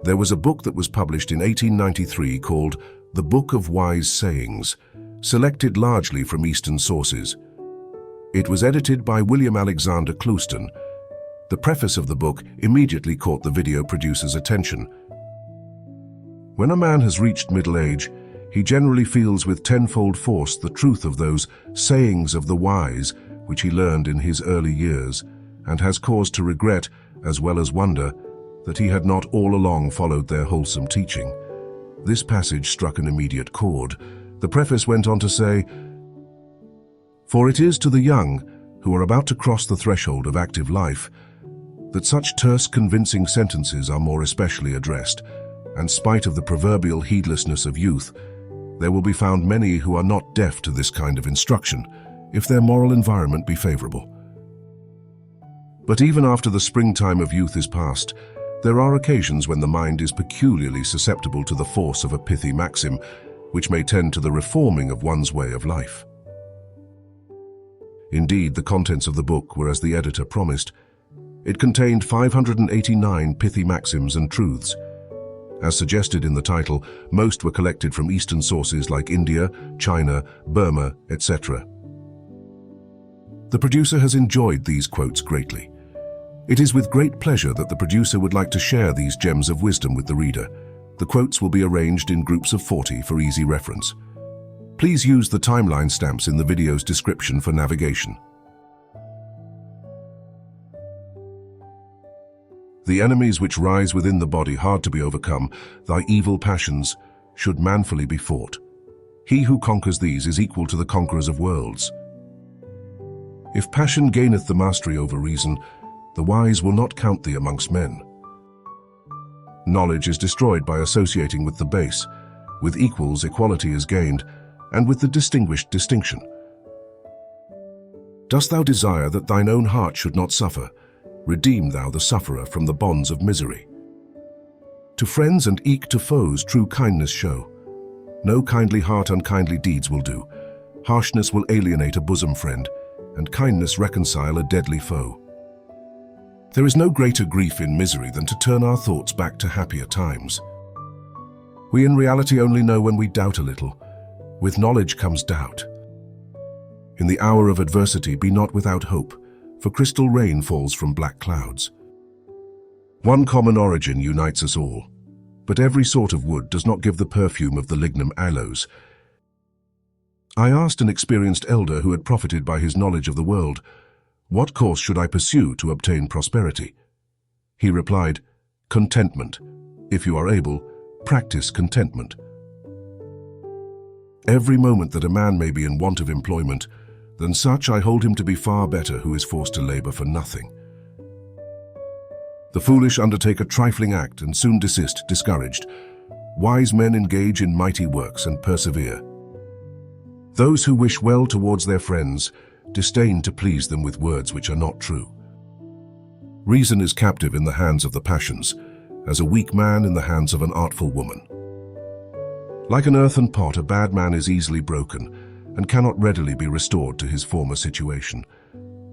There was a book that was published in 1893 called The Book of Wise Sayings, selected largely from Eastern sources. It was edited by William Alexander Clouston. The preface of the book immediately caught the video producer's attention. When a man has reached middle age, he generally feels with tenfold force the truth of those sayings of the wise which he learned in his early years, and has cause to regret, as well as wonder, that he had not all along followed their wholesome teaching. This passage struck an immediate chord. The preface went on to say, "For it is to the young, who are about to cross the threshold of active life, that such terse, convincing sentences are more especially addressed, and spite of the proverbial heedlessness of youth, there will be found many who are not deaf to this kind of instruction, if their moral environment be favorable. But even after the springtime of youth is past, there are occasions when the mind is peculiarly susceptible to the force of a pithy maxim, which may tend to the reforming of one's way of life." Indeed, the contents of the book were as the editor promised. It contained 589 pithy maxims and truths. As suggested in the title, most were collected from Eastern sources like India, China, Burma, etc. The producer has enjoyed these quotes greatly. It is with great pleasure that the producer would like to share these gems of wisdom with the reader. The quotes will be arranged in groups of 40 for easy reference. Please use the timeline stamps in the video's description for navigation. The enemies which rise within the body hard to be overcome, thy evil passions, should manfully be fought. He who conquers these is equal to the conquerors of worlds. If passion gaineth the mastery over reason, the wise will not count thee amongst men. Knowledge is destroyed by associating with the base. With equals, equality is gained, and with the distinguished, distinction. Dost thou desire that thine own heart should not suffer? Redeem thou the sufferer from the bonds of misery. To friends and eke to foes true kindness show. No kindly heart unkindly deeds will do. Harshness will alienate a bosom friend, and kindness reconcile a deadly foe. There is no greater grief in misery than to turn our thoughts back to happier times. We in reality only know when we doubt a little. With knowledge comes doubt. In the hour of adversity be not without hope, for crystal rain falls from black clouds. One common origin unites us all, but every sort of wood does not give the perfume of the lignum aloes. I asked an experienced elder who had profited by his knowledge of the world, "What course should I pursue to obtain prosperity?" He replied, "Contentment. If you are able, practice contentment." Every moment that a man may be in want of employment, than such I hold him to be far better who is forced to labor for nothing. The foolish undertake a trifling act and soon desist, discouraged. Wise men engage in mighty works and persevere. Those who wish well towards their friends disdain to please them with words which are not true. Reason is captive in the hands of the passions, as a weak man in the hands of an artful woman. Like an earthen pot, a bad man is easily broken and cannot readily be restored to his former situation.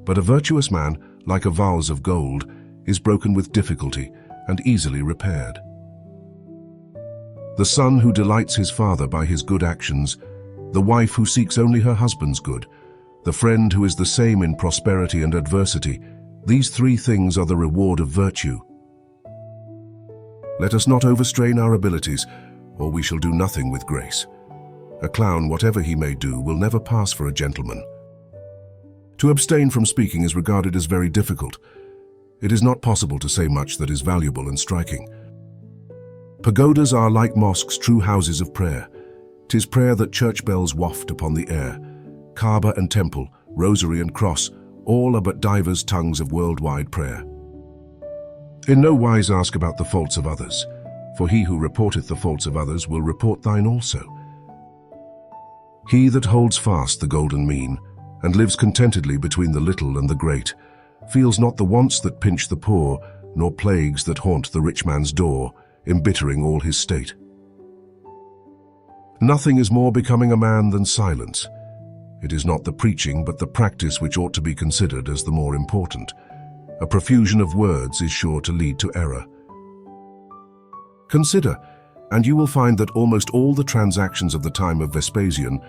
But a virtuous man, like a vase of gold, is broken with difficulty and easily repaired. The son who delights his father by his good actions, the wife who seeks only her husband's good, the friend who is the same in prosperity and adversity, these three things are the reward of virtue. Let us not overstrain our abilities, or we shall do nothing with grace. A clown, whatever he may do, will never pass for a gentleman. To abstain from speaking is regarded as very difficult. It is not possible to say much that is valuable and striking. Pagodas are like mosques, true houses of prayer. 'Tis prayer that church bells waft upon the air. Kaaba and temple, rosary and cross, all are but divers tongues of worldwide prayer. In no wise ask about the faults of others, for he who reporteth the faults of others will report thine also. He that holds fast the golden mean, and lives contentedly between the little and the great, feels not the wants that pinch the poor, nor plagues that haunt the rich man's door, embittering all his state. Nothing is more becoming a man than silence. It is not the preaching but the practice which ought to be considered as the more important. A profusion of words is sure to lead to error. Consider, and you will find that almost all the transactions of the time of Vespasian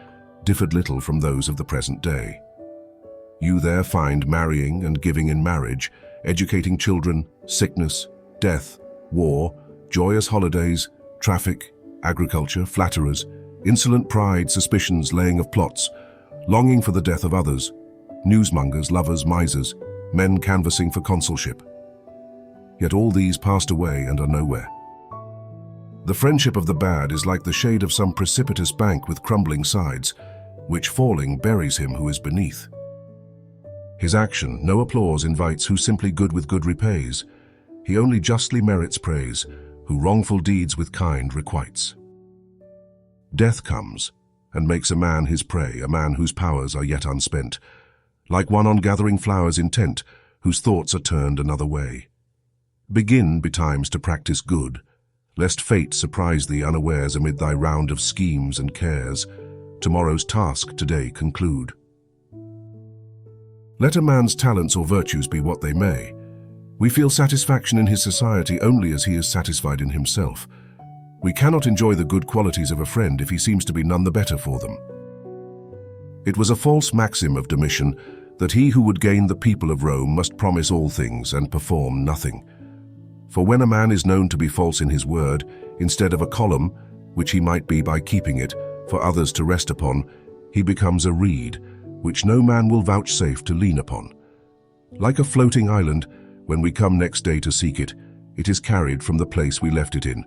differed little from those of the present day. You there find marrying and giving in marriage, educating children, sickness, death, war, joyous holidays, traffic, agriculture, flatterers, insolent pride, suspicions, laying of plots, longing for the death of others, newsmongers, lovers, misers, men canvassing for consulship. Yet all these passed away and are nowhere. The friendship of the bad is like the shade of some precipitous bank with crumbling sides, which falling buries him who is beneath. His action no applause invites, who simply good with good repays. He only justly merits praise, who wrongful deeds with kind requites. Death comes, and makes a man his prey, a man whose powers are yet unspent, like one on gathering flowers intent, whose thoughts are turned another way. Begin betimes to practice good, lest fate surprise thee unawares amid thy round of schemes and cares. Tomorrow's task today conclude. Let a man's talents or virtues be what they may, we feel satisfaction in his society only as he is satisfied in himself. We cannot enjoy the good qualities of a friend if he seems to be none the better for them. It was a false maxim of Domitian that he who would gain the people of Rome must promise all things and perform nothing. For when a man is known to be false in his word, instead of a column, which he might be by keeping it, for others to rest upon, he becomes a reed, which no man will vouchsafe to lean upon. Like a floating island, when we come next day to seek it, it is carried from the place we left it in,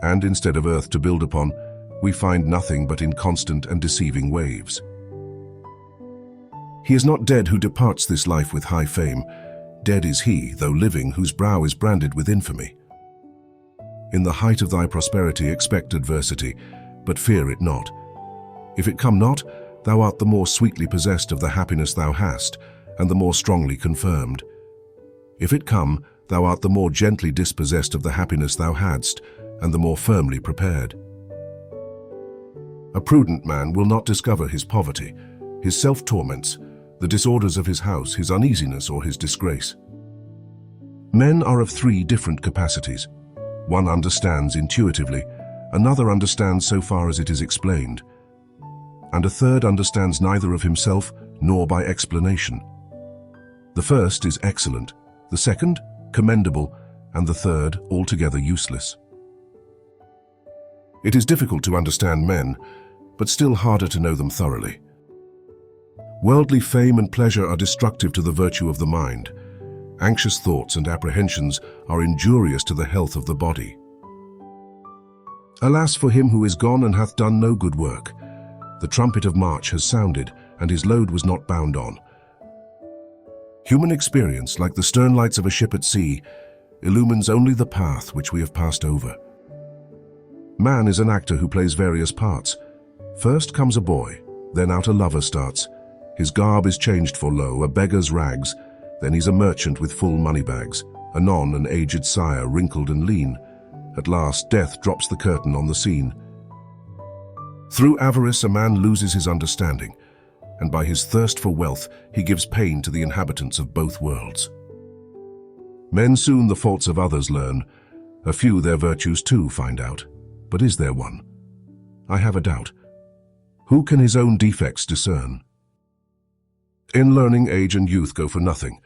and instead of earth to build upon, we find nothing but inconstant and deceiving waves. He is not dead who departs this life with high fame. Dead is he, though living, whose brow is branded with infamy. In the height of thy prosperity expect adversity, but fear it not. If it come not, thou art the more sweetly possessed of the happiness thou hast, and the more strongly confirmed. If it come, thou art the more gently dispossessed of the happiness thou hadst, and the more firmly prepared. A prudent man will not discover his poverty, his self-torments, the disorders of his house, his uneasiness, or his disgrace. Men are of three different capacities. One understands intuitively, another understands so far as it is explained, and a third understands neither of himself nor by explanation. The first is excellent, the second commendable, and the third altogether useless. It is difficult to understand men, but still harder to know them thoroughly. Worldly fame and pleasure are destructive to the virtue of the mind. Anxious thoughts and apprehensions are injurious to the health of the body. Alas for him who is gone and hath done no good work. The trumpet of March has sounded, and his load was not bound on. Human experience, like the stern lights of a ship at sea, illumines only the path which we have passed over. Man is an actor who plays various parts. First comes a boy, then out a lover starts. His garb is changed for lo, a beggar's rags, then he's a merchant with full money bags, anon an aged sire, wrinkled and lean. At last death drops the curtain on the scene. Through avarice a man loses his understanding, and by his thirst for wealth he gives pain to the inhabitants of both worlds. Men soon the faults of others learn, a few their virtues too find out. But is there one? I have a doubt. Who can his own defects discern? In learning, age and youth go for nothing.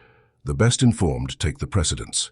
The best informed take the precedence.